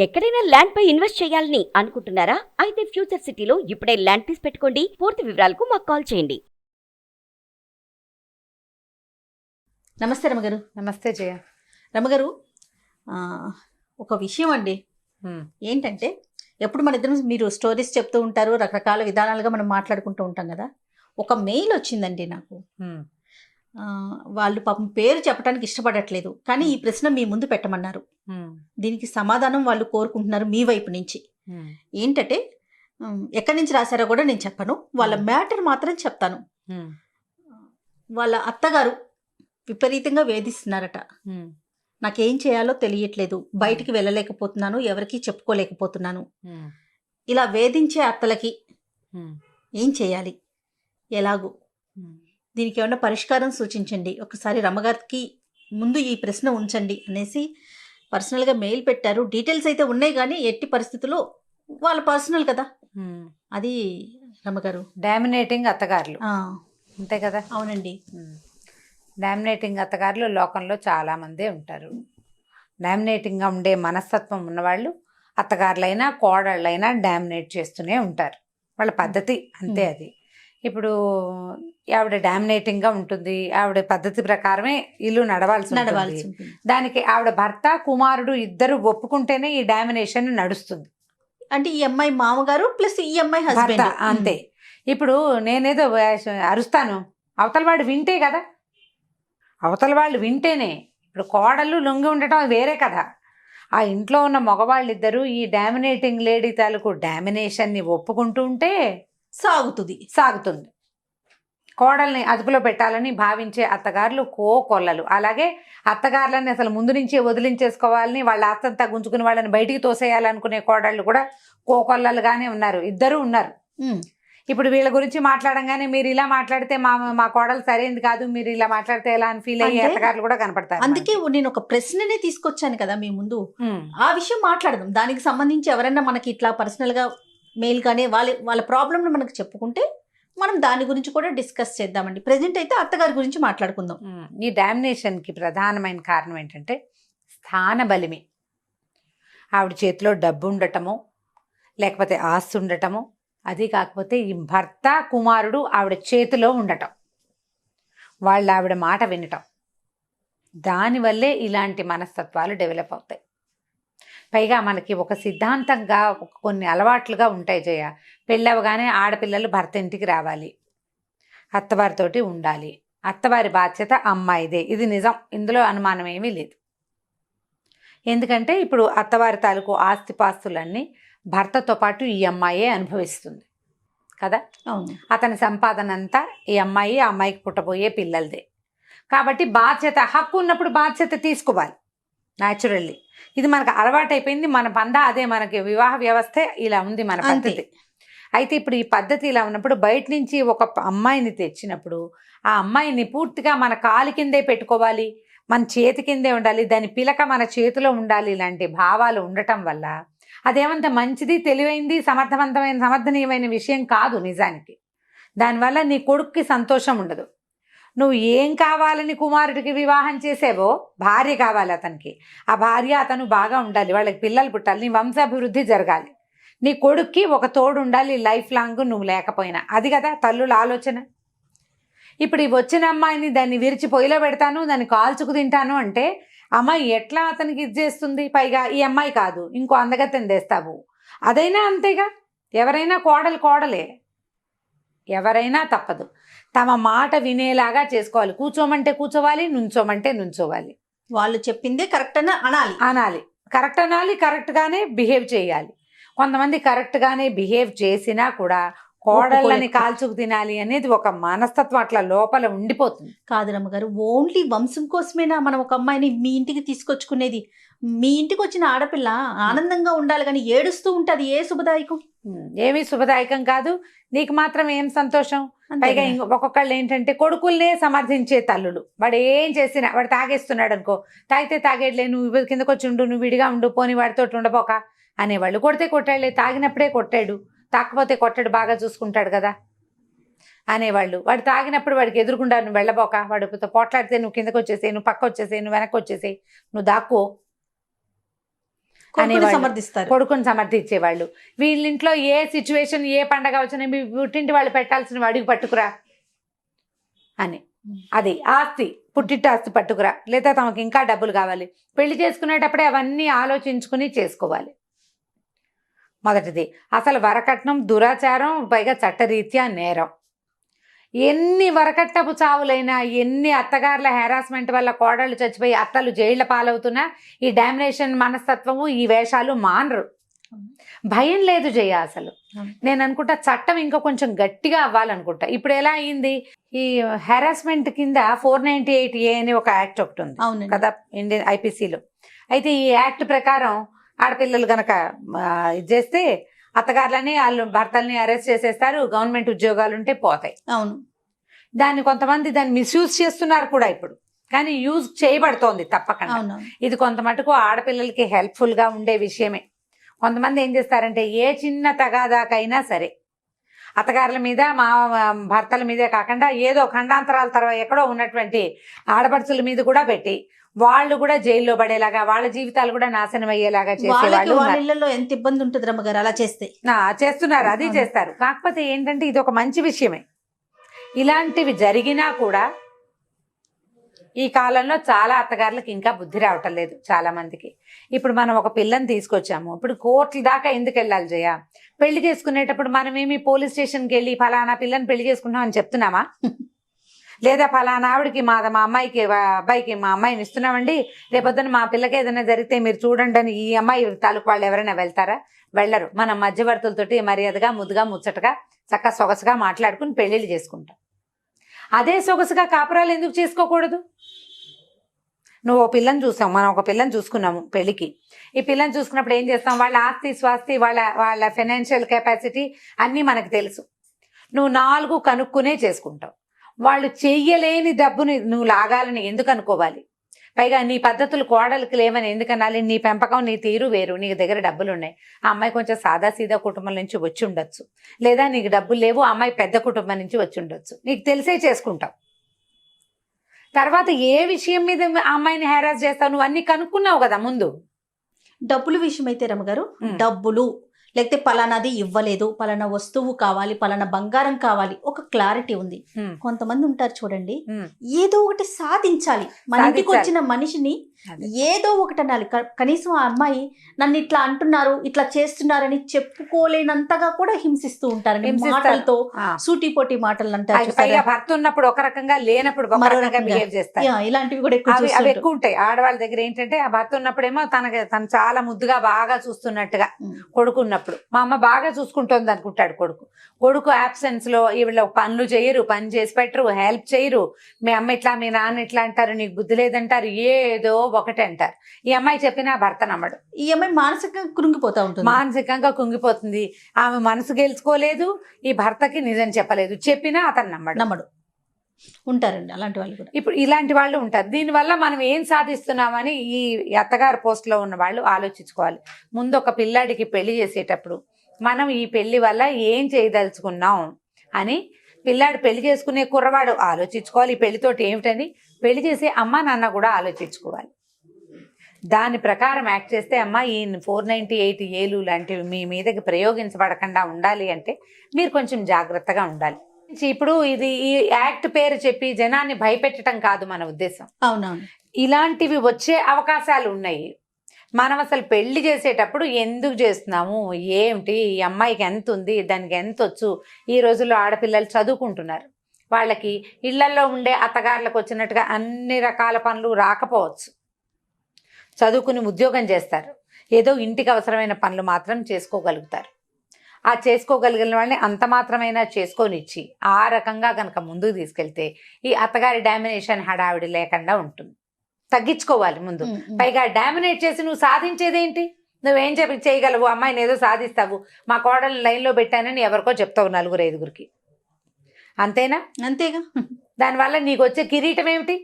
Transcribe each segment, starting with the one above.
ఎక్కడైనా ల్యాండ్ పై ఇన్వెస్ట్ చేయాలని అనుకుంటున్నారా? అయితే ఫ్యూచర్ సిటీలో ఇప్పుడే ల్యాండ్ పీస్ పెట్టుకోండి. పూర్తి వివరాలకు మాకు కాల్ చేయండి. నమస్తే రమగారు. నమస్తే జయ. రమగారు, ఒక విషయం అండి. ఏంటంటే ఎప్పుడు మన ఇద్దరం మీరు స్టోరీస్ చెప్తూ ఉంటారు, రకరకాల విధానాలుగా మనం మాట్లాడుకుంటూ ఉంటాం కదా. ఒక మెయిల్ వచ్చిందండి నాకు. వాళ్ళు పాపం పేరు చెప్పడానికి ఇష్టపడట్లేదు, కానీ ఈ ప్రశ్న మీ ముందు పెట్టమన్నారు. దీనికి సమాధానం వాళ్ళు కోరుకుంటున్నారు మీ వైపు నుంచి. ఏంటంటే ఎక్కడి నుంచి రాశారో కూడా నేను చెప్పను, వాళ్ళ మ్యాటర్ మాత్రం చెప్తాను. వాళ్ళ అత్తగారు విపరీతంగా వేధిస్తున్నారట. నాకేం చేయాలో తెలియట్లేదు, బయటికి వెళ్ళలేకపోతున్నాను, ఎవరికి చెప్పుకోలేకపోతున్నాను. ఇలా వేధించే అత్తలకి ఏం చేయాలి, ఎలాగూ దీనికి ఏమన్నా పరిష్కారం సూచించండి, ఒకసారి రమ్మగారికి ముందు ఈ ప్రశ్న ఉంచండి అనేసి పర్సనల్గా మెయిల్ పెట్టారు. డీటెయిల్స్ అయితే ఉన్నాయి, కానీ ఎట్టి పరిస్థితుల్లో వాళ్ళ పర్సనల్ కదా అది. రమ్మగారు డామినేటింగ్ అత్తగారులు అంతే కదా? అవునండి. డామినేటింగ్ అత్తగారులు లోకంలో చాలామందే ఉంటారు. డామినేటింగ్గా ఉండే మనస్తత్వం ఉన్నవాళ్ళు అత్తగారులైనా కోడళ్ళైనా డామినేట్ చేస్తూనే ఉంటారు. వాళ్ళ పద్ధతి అంతే అది. ఇప్పుడు ఆవిడ డామినేటింగ్గా ఉంటుంది, ఆవిడ పద్ధతి ప్రకారమే ఇల్లు నడవాల్సి దానికి ఆవిడ భర్త కుమారుడు ఇద్దరు ఒప్పుకుంటేనే ఈ డామినేషన్ నడుస్తుంది. అంటే ఈ అమ్మాయి మామగారు ప్లస్ ఈ అమ్మాయి హస్బెండ్ అంతే. ఇప్పుడు నేనేదో అరుస్తాను, అవతల వాడు వింటే కదా, అవతల వాళ్ళు వింటేనే. ఇప్పుడు కోడళ్ళు లొంగి ఉండటం వేరే కదా. ఆ ఇంట్లో ఉన్న మగవాళ్ళిద్దరూ ఈ డామినేటింగ్ లేడీ తాలూకు డామినేషన్ని ఒప్పుకుంటూ ఉంటే సాగుతుంది. కోడల్ని అదుపులో పెట్టాలని భావించే అత్తగారులు కోకొల్లలు. అలాగే అత్తగారులని అసలు ముందు నుంచే వదిలించేసుకోవాలని, వాళ్ళ ఆస్తంతా గుంజుకుని వాళ్ళని బయటికి తోసేయాలనుకునే కోడళ్ళు కూడా కోకొల్లలుగానే ఉన్నారు, ఇద్దరు ఉన్నారు. ఇప్పుడు వీళ్ళ గురించి మాట్లాడంగానే మీరు ఇలా మాట్లాడితే మా కోడలు సరైనది కాదు, మీరు ఇలా మాట్లాడితే ఎలా అని ఫీల్ అయ్యే అత్తగారులు కూడా కనపడతారు. అందుకే నేను ఒక ప్రశ్ననే తీసుకొచ్చాను కదా మీ ముందు, ఆ విషయం మాట్లాడదాం. దానికి సంబంధించి ఎవరైనా మనకి ఇట్లా పర్సనల్ గా మెయిల్ కానీ వాళ్ళ ప్రాబ్లమ్ మనకు చెప్పుకుంటే మనం దాని గురించి కూడా డిస్కస్ చేద్దామండి. ప్రెజెంట్ అయితే అత్తగారి గురించి మాట్లాడుకుందాం. ఈ డామినేషన్కి ప్రధానమైన కారణం ఏంటంటే స్థాన బలిమి. ఆవిడ చేతిలో డబ్బు ఉండటము, లేకపోతే ఆస్తి ఉండటము, అది కాకపోతే ఈ భర్త కుమారుడు ఆవిడ చేతిలో ఉండటం, వాళ్ళు ఆవిడ మాట వినటం, దానివల్లే ఇలాంటి మనస్తత్వాలు డెవలప్ అవుతాయి. పైగా మనకి ఒక సిద్ధాంతంగా కొన్ని అలవాట్లుగా ఉంటాయి జయ. పెళ్ళవగానే ఆడపిల్లలు భర్త ఇంటికి రావాలి, అత్తవారితోటి ఉండాలి, అత్తవారి బాధ్యత అమ్మాయిదే. ఇది నిజం, ఇందులో అనుమానం ఏమీ లేదు. ఎందుకంటే ఇప్పుడు అత్తవారి తాలూకు ఆస్తిపాస్తులన్నీ భర్తతో పాటు ఈ అమ్మాయే అనుభవిస్తుంది కదా. అతని సంపాదన అంతా ఈ అమ్మాయి, ఆ అమ్మాయికి పుట్టబోయే పిల్లలదే. కాబట్టి బాధ్యత, హక్కు ఉన్నప్పుడు బాధ్యత తీసుకోవాలి న్యాచురల్లీ. ఇది మనకు అలవాటైపోయింది, మన పందా అదే, మనకి వివాహ వ్యవస్థ ఇలా ఉంది, మన పద్ధతి. అయితే ఇప్పుడు ఈ పద్ధతి ఇలా ఉన్నప్పుడు బయట నుంచి ఒక అమ్మాయిని తెచ్చినప్పుడు ఆ అమ్మాయిని పూర్తిగా మన కాలి కిందే పెట్టుకోవాలి, మన చేతి కిందే ఉండాలి, దాని పిలక మన చేతిలో ఉండాలి, ఇలాంటి భావాలు ఉండటం వల్ల అదేమంత మంచిది, తెలివైంది, సమర్థనీయమైన విషయం కాదు నిజానికి. దానివల్ల నీ కొడుక్కి సంతోషం ఉండదు. నువ్వు ఏం కావాలని కుమారుడికి వివాహం చేసేవో, భార్య కావాలి అతనికి, ఆ భార్య అతను బాగా ఉండాలి, వాళ్ళకి పిల్లలు పుట్టాలి, నీ వంశాభివృద్ధి జరగాలి, నీ కొడుక్కి ఒక తోడు ఉండాలి లైఫ్ లాంగ్ నువ్వు లేకపోయినా. అది కదా తల్లుల ఆలోచన. ఇప్పుడు ఈ వచ్చిన అమ్మాయిని దాన్ని విరిచి పొయ్యిలో పెడతాను, దాన్ని కాల్చుకు తింటాను అంటే అమ్మాయి ఎట్లా అతనికి ఇది చేస్తుంది? పైగా ఈ అమ్మాయి కాదు, ఇంకో అందగత్తెని తెస్తావు, అదైనా అంతేగా. ఎవరైనా కోడలే, ఎవరైనా తప్పదు, తమ మాట వినేలాగా చేసుకోవాలి. కూర్చోమంటే కూర్చోవాలి, నుంచోమంటే నుంచోవాలి, వాళ్ళు చెప్పిందే కరెక్ట్ అని అనాలి, కరెక్ట్ అనాలి, కరెక్ట్గానే బిహేవ్ చేయాలి. కొంతమంది కరెక్ట్గానే బిహేవ్ చేసినా కూడా కోడళ్ళని కాల్చుకు తినాలి అనేది ఒక మనస్తత్వం అట్లా లోపల ఉండిపోతుంది. కాదు రమ్మగారు, ఓన్లీ వంశం కోసమేనా మనం ఒక అమ్మాయిని మీ ఇంటికి తీసుకొచ్చుకునేది? మీ ఇంటికి వచ్చిన ఆడపిల్ల ఆనందంగా ఉండాలి, కానీ ఏడుస్తూ ఉంటుంది, ఏ శుభదాయకం? ఏమీ శుభదాయకం కాదు. నీకు మాత్రం ఏం సంతోషం? పైగా ఒక్కొక్కళ్ళు ఏంటంటే కొడుకుల్నే సమర్థించే తల్లులు. వాడు ఏం చేసినా, వాడు తాగేస్తున్నాడు అనుకో, తాగితే తాగేట్లే, నువ్వు కిందకు వచ్చి ఉండు, నువ్వు విడిగా ఉండు, పోని వాడితో ఉండబోక అనేవాళ్ళు. కొడితే కొట్టాడులే, తాగినప్పుడే కొట్టాడు, తాకపోతే కొట్టాడు, బాగా చూసుకుంటాడు కదా అనేవాళ్ళు. వాడు తాగినప్పుడు వాడికి ఎదురుకుండా నువ్వు వెళ్ళబోక, వాడితో పోట్లాడితే నువ్వు కిందకు వచ్చేసేయి, నువ్వు పక్క వచ్చేసేయి, నువ్వు వెనక్కి వచ్చేసేయి, నువ్వు దాక్కో కొడుకుని సమర్థిస్తారు. కొడుకుని సమర్థించేవాళ్ళు. వీళ్ళింట్లో ఏ సిచ్యువేషన్ ఏ పండగ వచ్చినా మీ పుట్టింటి వాళ్ళు పెట్టాల్సిన అడిగి పట్టుకురా అని, అది ఆస్తి పుట్టింటి ఆస్తి పట్టుకురా, లేదా తమకు ఇంకా డబ్బులు కావాలి, పెళ్లి చేసుకునేటప్పుడే అవన్నీ ఆలోచించుకుని చేసుకోవాలి. మొదటిది అసలు వరకట్నం దురాచారం, పైగా చట్టరీత్యా నేరం. ఎన్ని వరకట్నపు చావులైనా, ఎన్ని అత్తగారుల హెరాస్మెంట్ వల్ల కోడళ్ళు చచ్చిపోయి అత్తలు జైళ్ల పాలవుతున్నా ఈ డామినేషన్ మనస్తత్వము, ఈ వేషాలు మానరు. భయం లేదు జయ. అసలు నేను అనుకుంటా చట్టం ఇంకా కొంచెం గట్టిగా అవ్వాలనుకుంటా. ఇప్పుడు ఎలా అయింది, ఈ హెరాస్మెంట్ కింద 498A అని ఒక యాక్ట్ ఒకటి ఉంది కదా ఇండియన్ ఐపీసీలో. అయితే ఈ యాక్ట్ ప్రకారం ఆడపిల్లలు గనక ఇది చేస్తే అత్తగారులని వాళ్ళు భర్తల్ని అరెస్ట్ చేసేస్తారు, గవర్నమెంట్ ఉద్యోగాలు ఉంటే పోతాయి. అవును. దాన్ని కొంతమంది దాన్ని మిస్యూజ్ చేస్తున్నారు కూడా ఇప్పుడు, కానీ యూజ్ చేయబడుతోంది తప్పకుండా. ఇది కొంత మటుకు ఆడపిల్లలకి హెల్ప్ఫుల్ గా ఉండే విషయమే. కొంతమంది ఏం చేస్తారంటే ఏ చిన్న తగాదాకైనా సరే అత్తగారుల మీద మా భర్తల మీదే కాకుండా ఏదో ఖండాంతరాల తర్వాత ఎక్కడో ఉన్నటువంటి ఆడపడుచుల మీద కూడా పెట్టి వాళ్ళు కూడా జైల్లో పడేలాగా, వాళ్ళ జీవితాలు కూడా నాశనం అయ్యేలాగా చేసేవాళ్ళు. వాళ్ళ ఎంత ఇబ్బంది ఉంటుంది రమ్మగారు అలా చేస్తే. చేస్తున్నారు, అది చేస్తారు. కాకపోతే ఏంటంటే ఇది ఒక మంచి విషయమే. ఇలాంటివి జరిగినా కూడా ఈ కాలంలో చాలా అత్తగారులకు ఇంకా బుద్ధి రావటం లేదు చాలా మందికి. ఇప్పుడు మనం ఒక పిల్లని తీసుకొచ్చాము, ఇప్పుడు కోర్టుల దాకా ఎందుకు వెళ్ళాలి జయ? పెళ్లి చేసుకునేటప్పుడు మనమేమి పోలీస్ స్టేషన్కి వెళ్ళి ఫలానా పిల్లని పెళ్లి చేసుకుంటాం అని చెప్తున్నామా? లేదా ఫలానా ఆవిడకి మా అమ్మాయికి అబ్బాయికి మా అమ్మాయిని ఇస్తున్నామండి, రేపొద్దున మా పిల్లకి ఏదైనా జరిగితే మీరు చూడండి అని ఈ అమ్మాయి తాలూకు వాళ్ళు ఎవరైనా వెళ్తారా? వెళ్ళరు. మనం మధ్యవర్తులతోటి మర్యాదగా ముద్దుగా ముచ్చటగా చక్కగా సొగసుగా మాట్లాడుకుని పెళ్లిళ్ళు చేసుకుంటాం. అదే సొగసుగా కాపురాలు ఎందుకు చేసుకోకూడదు? నువ్వు ఓ పిల్లని చూసావు, మనం ఒక పిల్లని చూసుకున్నాము పెళ్లికి. ఈ పిల్లని చూసుకున్నప్పుడు ఏం చేస్తాం, వాళ్ళ ఆస్తి స్వాస్తి వాళ్ళ ఫైనాన్షియల్ కెపాసిటీ అన్నీ మనకు తెలుసు. నువ్వు 4 కనుక్కునే చేసుకుంటావు. వాళ్ళు చెయ్యలేని డబ్బుని నువ్వు లాగాలని ఎందుకు అనుకోవాలి? పైగా నీ పద్ధతులు కోడలికి లేవని ఎందుకనాలి? నీ పెంపకం నీ తీరు వేరు, నీకు దగ్గర డబ్బులు ఉన్నాయి. ఆ అమ్మాయి కొంచెం సాదాసీదా కుటుంబం నుంచి వచ్చి ఉండొచ్చు, లేదా నీకు డబ్బులు లేవు, ఆ అమ్మాయి పెద్ద కుటుంబం నుంచి వచ్చి ఉండొచ్చు. నీకు తెలిసే చేసుకుంటావు. తర్వాత ఏ విషయం మీద ఆ అమ్మాయిని హెరాస్ చేస్తావు? నువ్వు అన్ని కనుక్కున్నావు కదా ముందు. డబ్బుల విషయం అయితే రమ్మగారు, డబ్బులు లేకపోతే పలానాది ఇవ్వలేదు, పలానా వస్తువు కావాలి, పలానా బంగారం కావాలి, ఒక క్లారిటీ ఉంది. కొంతమంది ఉంటారు చూడండి, ఏదో ఒకటి సాధించాలి, మన ఇంటికి వచ్చిన మనిషిని ఏదో ఒకటి అనాలి. కనీసం ఆ అమ్మాయి నన్ను ఇట్లా అంటున్నారు, ఇట్లా చేస్తున్నారని చెప్పుకోలేనంతగా కూడా హింసిస్తూ ఉంటారు మాటలతో, సూటిపోటి మాటలు అంటారు. భర్త ఉన్నప్పుడు ఒక రకంగా, లేనప్పుడు మరో రకంగా బిహేవ్ చేస్తారు. ఇలాంటివి కూడా అవి ఎక్కువ ఉంటాయి ఆడవాళ్ళ దగ్గర. ఏంటంటే ఆ భర్త ఉన్నప్పుడేమో తను చాలా ముద్దుగా బాగా చూస్తున్నట్టుగా, కొడుకున్నప్పుడు మా అమ్మ బాగా చూసుకుంటోంది అనుకుంటాడు కొడుకు అబ్సెన్స్ లో ఈవిడ పనులు చేయరు, పని చేసి పెట్టరు, హెల్ప్ చేయరు. మీ అమ్మ ఇట్లా, మీ నాన్న ఇట్లా అంటారు, నీకు బుద్ధి లేదంటారు, ఏదో ఒకటి అంటారు. ఈ అమ్మాయి చెప్పినా భర్త నమ్మడు. ఈ అమ్మాయి మానసికంగా కృంగిపోతా ఉంటుంది. మానసికంగా కుంగిపోతుంది. ఆమె మనసు గెలుచుకోలేదు, ఈ భర్తకి నిజం చెప్పలేదు, చెప్పినా అతను నమ్మడు. ఉంటారండి అలాంటి వాళ్ళు కూడా. ఇప్పుడు ఇలాంటి వాళ్ళు ఉంటారు. దీనివల్ల మనం ఏం సాధిస్తున్నామని ఈ అత్తగారు పోస్ట్ లో ఉన్న వాళ్ళు ఆలోచించుకోవాలి. ముందు ఒక పిల్లాడికి పెళ్లి చేసేటప్పుడు మనం ఈ పెళ్లి వల్ల ఏం చేయదలుచుకున్నాం అని పిల్లాడు పెళ్లి చేసుకునే కుర్రవాడు ఆలోచించుకోవాలి. ఈ పెళ్లితోటి ఏమిటని పెళ్లి చేసే అమ్మ నాన్న కూడా ఆలోచించుకోవాలి. దాని ప్రకారం యాక్ట్ చేస్తే అమ్మ ఈ 498A లాంటివి మీ మీదకి ప్రయోగించబడకుండా ఉండాలి అంటే మీరు కొంచెం జాగ్రత్తగా ఉండాలి. ఇప్పుడు ఇది ఈ యాక్ట్ పేరు చెప్పి జనాన్ని భయపెట్టడం కాదు మన ఉద్దేశం. అవునవును, ఇలాంటివి వచ్చే అవకాశాలు ఉన్నాయి. మనం అసలు పెళ్లి చేసేటప్పుడు ఎందుకు చేస్తున్నాము, ఏమిటి, ఈ అమ్మాయికి ఎంత ఉంది, దానికి ఎంత వచ్చు. ఈ రోజుల్లో ఆడపిల్లలు చదువుకుంటున్నారు, వాళ్ళకి ఇళ్లలో ఉండే అత్తగారులకు వచ్చినట్టుగా అన్ని రకాల పనులు రాకపోవచ్చు. చదువుకుని ఉద్యోగం చేస్తారు, ఏదో ఇంటికి అవసరమైన పనులు మాత్రం చేసుకోగలుగుతారు. ఆ చేసుకోగలిగిన వాళ్ళని అంత మాత్రమైనా చేసుకొనిచ్చి ఆ రకంగా కనుక ముందుకు తీసుకెళ్తే ఈ అత్తగారి డామినేషన్ హడావిడి లేకుండా ఉంటుంది. తగ్గించుకోవాలి ముందు. పైగా డామినేట్ చేసి నువ్వు సాధించేదేంటి? నువ్వేం చేయగలవు? అమ్మాయిని ఏదో సాధిస్తావు, మా కోడలు లైన్లో పెట్టానని ఎవరికో చెప్తావు 4-5 అంతేనా? అంతేగా. దానివల్ల నీకు వచ్చే కిరీటం ఏమిటి?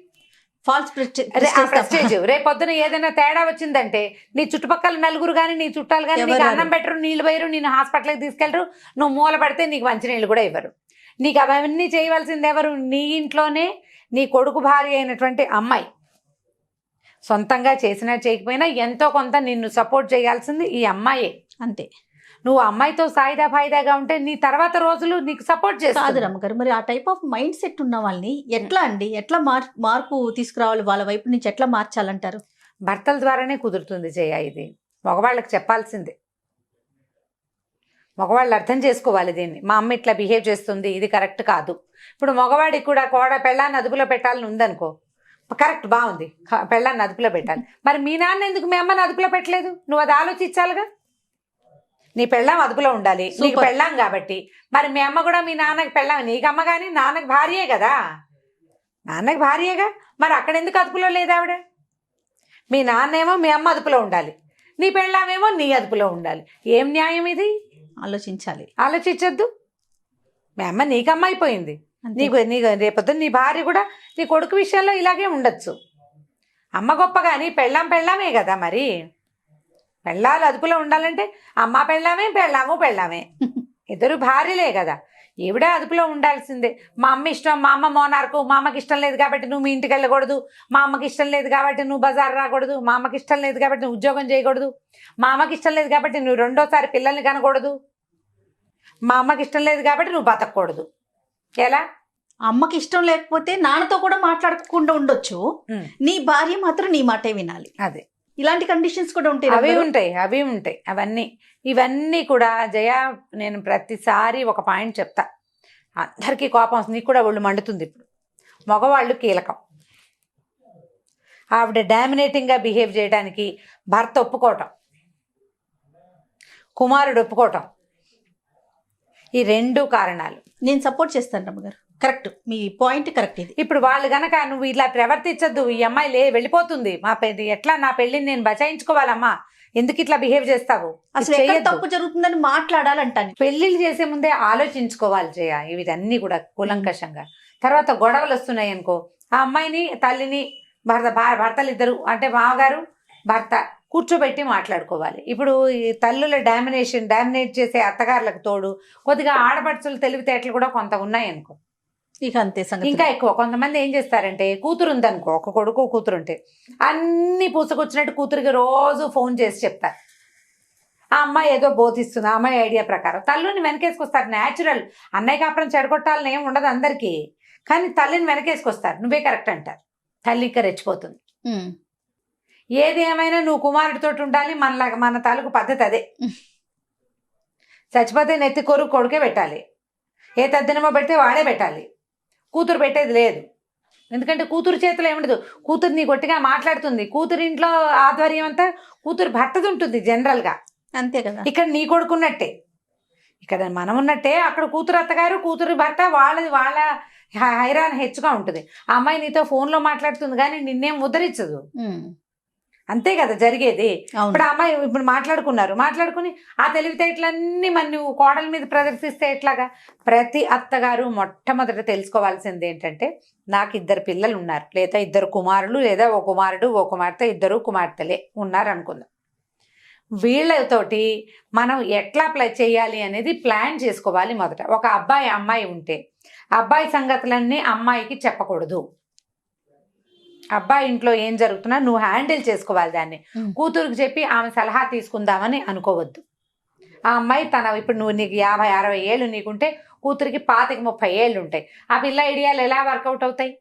False prestige. రేపొద్దున ఏదైనా తేడా వచ్చిందంటే నీ చుట్టుపక్కల నలుగురు కానీ, నీ చుట్టాలు కానీ నీకు అన్నం పెట్టరు, నీళ్లు పోయరు, నేను హాస్పిటల్కి తీసుకెళ్లరు, నువ్వు మూల పడితే నీకు మంచినీళ్ళు కూడా ఇవ్వరు. నీకు అవన్నీ చేయవలసింది ఎవరు? నీ ఇంట్లోనే నీ కొడుకు భార్య అయినటువంటి అమ్మాయి. సొంతంగా చేసినా చేయకపోయినా ఎంతో కొంత నిన్ను సపోర్ట్ చేయాల్సింది ఈ అమ్మాయే. అంతే. నువ్వు అమ్మాయితో సాయిదా ఫాయిదాగా ఉంటే నీ తర్వాత రోజులు నీకు సపోర్ట్ కాదు చేస్తుంది. రమ్మగారు, మరి ఆ టైప్ ఆఫ్ మైండ్ సెట్ ఉన్న వాళ్ళని ఎట్లా అండి, ఎట్లా మార్పు తీసుకురావాలి, వాళ్ళ వైపు నుంచి ఎట్లా మార్చాలంటారు? భర్తల ద్వారానే కుదురుతుంది జయ. ఇది మగవాళ్ళకి చెప్పాల్సిందే. మగవాళ్ళు అర్థం చేసుకోవాలి దీన్ని. మా అమ్మ ఇట్లా బిహేవ్ చేస్తుంది, ఇది కరెక్ట్ కాదు. ఇప్పుడు మగవాడికి కూడా పెళ్ళాన్ని అదుపులో పెట్టాలని ఉందనుకో, కరెక్ట్, బాగుంది, పెళ్ళాన్ని అదుపులో పెట్టాలి. మరి మీ నాన్న ఎందుకు మీ అమ్మని అదుపులో పెట్టలేదు? నువ్వు అది ఆలోచించాలిగా. నీ పెళ్ళాం అదుపులో ఉండాలి, నీకు పెళ్ళాం కాబట్టి. మరి మీ అమ్మ కూడా మీ నాన్నకి పెళ్ళాం, నీకు అమ్మ కానీ నాన్నకి భార్యే కదా, నాన్నకి భార్యేగా. మరి అక్కడ ఎందుకు అదుపులో లేదు ఆవిడ? మీ నాన్నేమో మీ అమ్మ అదుపులో ఉండాలి, నీ పెళ్ళామేమో నీ అదుపులో ఉండాలి. ఏం న్యాయం ఇది? ఆలోచించాలి. ఆలోచించద్దు. మీ అమ్మ నీకమ్మ అయిపోయింది, నీకు రేపొద్దు నీ భార్య కూడా నీ కొడుకు విషయంలో ఇలాగే ఉండొచ్చు. అమ్మ గొప్ప కానీ పెళ్ళామే కదా. మరి పెళ్ళాలు అదుపులో ఉండాలంటే అమ్మ పెళ్ళామే, పెళ్ళామే ఇద్దరు భార్యలే కదా. ఈవిడే అదుపులో ఉండాల్సిందే. మా అమ్మ ఇష్టం, మా అమ్మ మోనార్కు, మా అమ్మకి ఇష్టం లేదు కాబట్టి నువ్వు మీ ఇంటికి వెళ్ళకూడదు, మా అమ్మకి ఇష్టం లేదు కాబట్టి నువ్వు బజార్ రాకూడదు, మా అమ్మకి ఇష్టం లేదు కాబట్టి నువ్వు ఉద్యోగం చేయకూడదు, మా అమ్మకి ఇష్టం లేదు కాబట్టి నువ్వు రెండోసారి పిల్లల్ని కనకూడదు, మా అమ్మకి ఇష్టం లేదు కాబట్టి నువ్వు బతకూడదు. ఎలా? అమ్మకి ఇష్టం లేకపోతే నాన్నతో కూడా మాట్లాడకుండా ఉండొచ్చు, నీ భార్య మాత్రం నీ మాటే వినాలి. అదే, ఇలాంటి కండిషన్స్ కూడా ఉంటాయి. అవి ఉంటాయి. ఇవన్నీ కూడా జయ, నేను ప్రతిసారి ఒక పాయింట్ చెప్తా. అందరికీ కోపం వస్తుంది, నీకు కూడా ఒళ్ళు మండుతుంది. ఇప్పుడు మగవాళ్ళు కీలకం. ఆవిడ డామినేటింగ్గా బిహేవ్ చేయడానికి భర్త ఒప్పుకోవటం, కుమారుడు ఒప్పుకోవటం, ఈ రెండు కారణాలు. నేను సపోర్ట్ చేస్తాను రమ్మగారు, కరెక్ట్, మీ పాయింట్ కరెక్ట్. ఇది ఇప్పుడు వాళ్ళు గనక నువ్వు ఇలా ప్రవర్తించద్దు, ఈ అమ్మాయి వెళ్ళిపోతుంది, ఎట్లా నా పెళ్ళిని నేను బచాయించుకోవాలమ్మా, ఎందుకు ఇట్లా బిహేవ్ చేస్తావు, అసలు ఎక్కడ తప్పు జరుగుతుందని మాట్లాడాలంటాను. పెళ్లిళ్ళు చేసే ముందే ఆలోచించుకోవాలి జయ, ఇవన్నీ కూడా కూలంకషంగా. తర్వాత గొడవలు వస్తున్నాయి అనుకో, ఆ అమ్మాయిని తల్లిని భర్తలు ఇద్దరు అంటే మామగారు భర్త కూర్చోబెట్టి మాట్లాడుకోవాలి. ఇప్పుడు ఈ తల్లుల డామినేట్ చేసే అత్తగారులకు తోడు కొద్దిగా ఆడపడుచులు తెలివితేటలు కూడా కొంత ఉన్నాయి అనుకో, ఇక అంతే సంగతి. ఇంకా ఎక్కువ కొంతమంది ఏం చేస్తారంటే, కూతురు ఉందనుకో, ఒక కొడుకు కూతురు ఉంటే అన్ని పూసకొచ్చినట్టు కూతురికి రోజు ఫోన్ చేసి చెప్తారు. ఆ అమ్మాయి ఏదో బోధిస్తుంది, ఆ అమ్మాయి ఐడియా ప్రకారం తల్లిని వెనకేసుకొస్తారు. న్యాచురల్, అన్నయ్య కాపురం చెడగొట్టాలని ఏం ఉండదు అందరికీ, కానీ తల్లిని వెనకేసుకొస్తారు. నువ్వే కరెక్ట్ అంటారు, తల్లి ఇంకా రెచ్చిపోతుంది. ఏది ఏమైనా నువ్వు కుమారుడితోటి ఉండాలి, మన తాలూకు పద్ధతి అదే. చచ్చిపోతే నెత్తి కొడుకే పెట్టాలి, ఏ తద్దినమో పెడితే వాడే పెట్టాలి, కూతురు పెట్టేది లేదు. ఎందుకంటే కూతురు చేతిలో ఏముండదు, కూతురు నీ గట్టిగా మాట్లాడుతుంది, కూతురు ఇంట్లో ఆధ్వర్యం అంతా కూతురు భర్తది ఉంటుంది జనరల్గా. అంతే కదా. ఇక్కడ నీ కొడుకున్నట్టే, ఇక్కడ మనం ఉన్నట్టే అక్కడ కూతురు అత్తగారు కూతురు భర్త వాళ్ళ హైరాన్ హెచ్చుగా ఉంటుంది. ఆ అమ్మాయి నీతో ఫోన్లో మాట్లాడుతుంది కానీ నిన్నేం ఉద్ధరించదు. అంతే కదా జరిగేది. ఇప్పుడు అమ్మాయి ఇప్పుడు మాట్లాడుకుని ఆ తెలివితేటలన్నీ మరి నువ్వు కోడల మీద ప్రదర్శిస్తే ఎట్లాగా? ప్రతి అత్తగారు మొట్టమొదట తెలుసుకోవాల్సింది ఏంటంటే, నాకు 2 పిల్లలు ఉన్నారు, లేదా 2 కుమారులు, లేదా ఓ కుమారుడు ఓ కుమార్తె, 2 కుమార్తెలే ఉన్నారు అనుకుందాం. వీళ్ళతోటి మనం ఎట్లా చేయాలి అనేది ప్లాన్ చేసుకోవాలి. మొదట ఒక అమ్మాయి ఉంటే అబ్బాయి సంగతులన్నీ అమ్మాయికి చెప్పకూడదు. అబ్బాయి ఇంట్లో ఏం జరుగుతున్నా నువ్వు హ్యాండిల్ చేసుకోవాలి దాన్ని. కూతురికి చెప్పి ఆమె సలహా తీసుకుందామని అనుకోవద్దు. ఆ అమ్మాయి ఇప్పుడు నీకు 50-60 ఏళ్ళు నీకుంటే కూతురికి 25-30 ఏళ్ళు ఉంటాయి. ఆ పిల్ల ఐడియాలు ఎలా వర్కౌట్ అవుతాయి?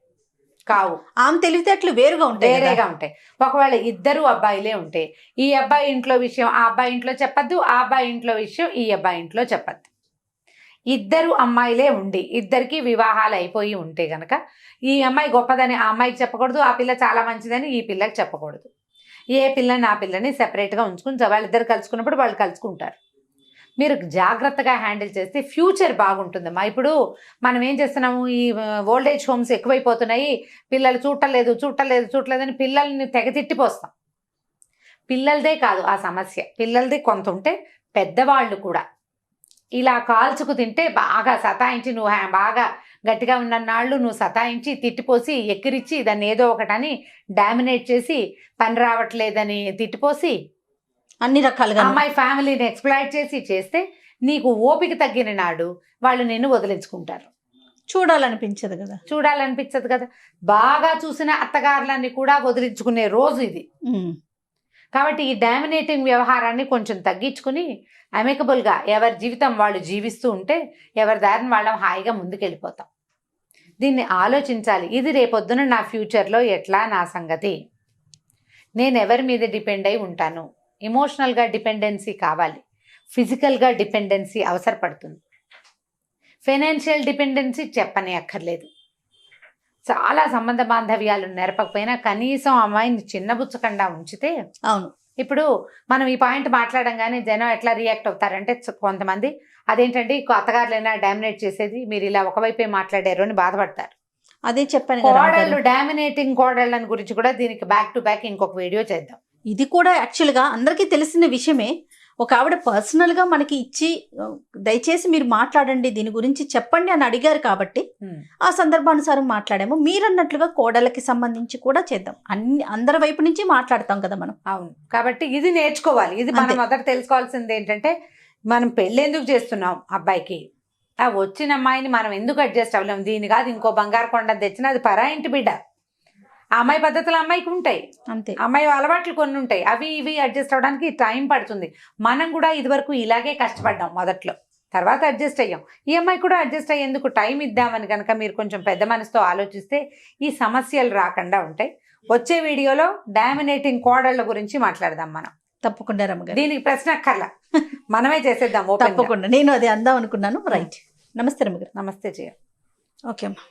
కావు. ఆమె తెలివితేటలు వేరేగా ఉంటాయి. ఒకవేళ 2 అబ్బాయిలే ఉంటే ఈ అబ్బాయి ఇంట్లో విషయం ఆ అబ్బాయి ఇంట్లో చెప్పద్దు, ఆ అబ్బాయి ఇంట్లో విషయం ఈ అబ్బాయి ఇంట్లో చెప్పద్దు. 2 అమ్మాయిలే ఉండి 2కి వివాహాలు అయిపోయి ఉంటే గనక ఈ అమ్మాయి గొప్పదని ఆ అమ్మాయికి చెప్పకూడదు, ఆ పిల్ల చాలా మంచిదని ఈ పిల్లకి చెప్పకూడదు. ఏ పిల్లని ఆ పిల్లని సెపరేట్గా ఉంచుకుని వాళ్ళిద్దరు కలుసుకున్నప్పుడు వాళ్ళు కలుసుకుంటారు. మీరు జాగ్రత్తగా హ్యాండిల్ చేస్తే ఫ్యూచర్ బాగుంటుందమ్మా. ఇప్పుడు మనం ఏం చేస్తున్నాము, ఈ ఓల్డ్ ఏజ్ హోమ్స్ ఎక్కువైపోతున్నాయి, పిల్లలు చూడలేదని పిల్లల్ని తెగతిట్టిపోస్తాం. పిల్లలదే కాదు ఆ సమస్య, పిల్లలది కొంత ఉంటే పెద్దవాళ్ళు కూడా ఇలా కాల్చుకు తింటే బాగా సతాయించి, నువ్వు బాగా గట్టిగా ఉన్నన్నాళ్ళు నువ్వు సతాయించి తిట్టిపోసి ఎక్కిరిచ్చి దాన్ని ఏదో ఒకటని డామినేట్ చేసి పని రావట్లేదని తిట్టిపోసి అన్ని రకాలుగా అమ్మాయి ఫ్యామిలీని ఎక్స్ప్లాయిట్ చేస్తే నీకు ఓపిక తగ్గిన నాడు వాళ్ళు నిన్ను వదిలించుకుంటారు. చూడాలనిపించదు కదా. చూడాలనిపించదు కదా. బాగా చూసిన అత్తగారులన్నీ కూడా వదిలించుకునే రోజు ఇది. కాబట్టి ఈ డామినేటింగ్ వ్యవహారాన్ని కొంచెం తగ్గించుకుని అమికబుల్గా ఎవరి జీవితం వాళ్ళు జీవిస్తూ ఉంటే ఎవరి దారిని వాళ్ళం హాయిగా ముందుకెళ్ళిపోతాం. దీన్ని ఆలోచించాలి. ఇది రేపొద్దున నా ఫ్యూచర్లో ఎట్లా నా సంగతి, నేను ఎవరి మీద డిపెండ్ అయి ఉంటాను. ఎమోషనల్గా డిపెండెన్సీ కావాలి, ఫిజికల్గా డిపెండెన్సీ అవసరపడుతుంది. ఫైనాన్షియల్ డిపెండెన్సీ చెప్పనే అక్కర్లేదు. చాలా సంబంధ బాంధవ్యాలు నెరపకపోయినా కనీసం అమ్మాయిని చిన్నబుచ్చకుండా ఉంచితే. అవును, ఇప్పుడు మనం ఈ పాయింట్ మాట్లాడంగానే జనం ఎట్లా రియాక్ట్ అవుతారంటే కొంతమంది అదేంటండి అత్తగారులైనా డామినేట్ చేసేది, మీరు ఇలా ఒకవైపే మాట్లాడారు అని బాధపడతారు. అదే చెప్పాను. కోడళ్ళు డామినేటింగ్ కోడళ్ళని గురించి కూడా దీనికి బ్యాక్ టు బ్యాక్ ఇంకొక వీడియో చేద్దాం. ఇది కూడా యాక్చువల్గా అందరికీ తెలిసిన విషయమే. ఒక ఆవిడ పర్సనల్గా మనకి ఇచ్చి దయచేసి మీరు మాట్లాడండి దీని గురించి చెప్పండి అని అడిగారు కాబట్టి ఆ సందర్భానుసారం మాట్లాడాము. మీరన్నట్లుగా కోడళ్ళకి సంబంధించి కూడా చేద్దాం. అందరి వైపు నుంచి మాట్లాడతాం కదా మనం. అవును, కాబట్టి ఇది నేర్చుకోవాలి. ఇది మనం మొదట తెలుసుకోవాల్సింది ఏంటంటే మనం పెళ్ళి ఎందుకు చేస్తున్నాం అబ్బాయికి, ఆ వచ్చిన అమ్మాయిని మనం ఎందుకు అడ్జస్ట్ అవ్వలేము. దీని కాదు ఇంకో బంగారు కొండ తెచ్చినా అది పరా ఇంటి బిడ్డ. ఆ అమ్మాయి పద్ధతులు అమ్మాయికి ఉంటాయి, అంతే. అమ్మాయి అలవాట్లు కొన్ని ఉంటాయి, అవి ఇవి అడ్జస్ట్ అవ్వడానికి టైం పడుతుంది. మనం కూడా ఇదివరకు ఇలాగే కష్టపడ్డాం మొదట్లో, తర్వాత అడ్జస్ట్ అయ్యాం. ఈ అమ్మాయి కూడా అడ్జస్ట్ అయ్యేందుకు టైం ఇద్దామని కనుక మీరు కొంచెం పెద్ద మనసుతో ఆలోచిస్తే ఈ సమస్యలు రాకుండా ఉంటాయి. వచ్చే వీడియోలో డామినేటింగ్ కోడళ్ళ గురించి మాట్లాడదాం మనం. తప్పకుండా రమ్మగారు, దీనికి ప్రశ్న అక్కర్లా, మనమే చేసేద్దాం. తప్పకుండా, నేను అది అందాం అనుకున్నాను. రైట్, నమస్తే రమ్మగారు. నమస్తే జయ. ఓకే అమ్మా.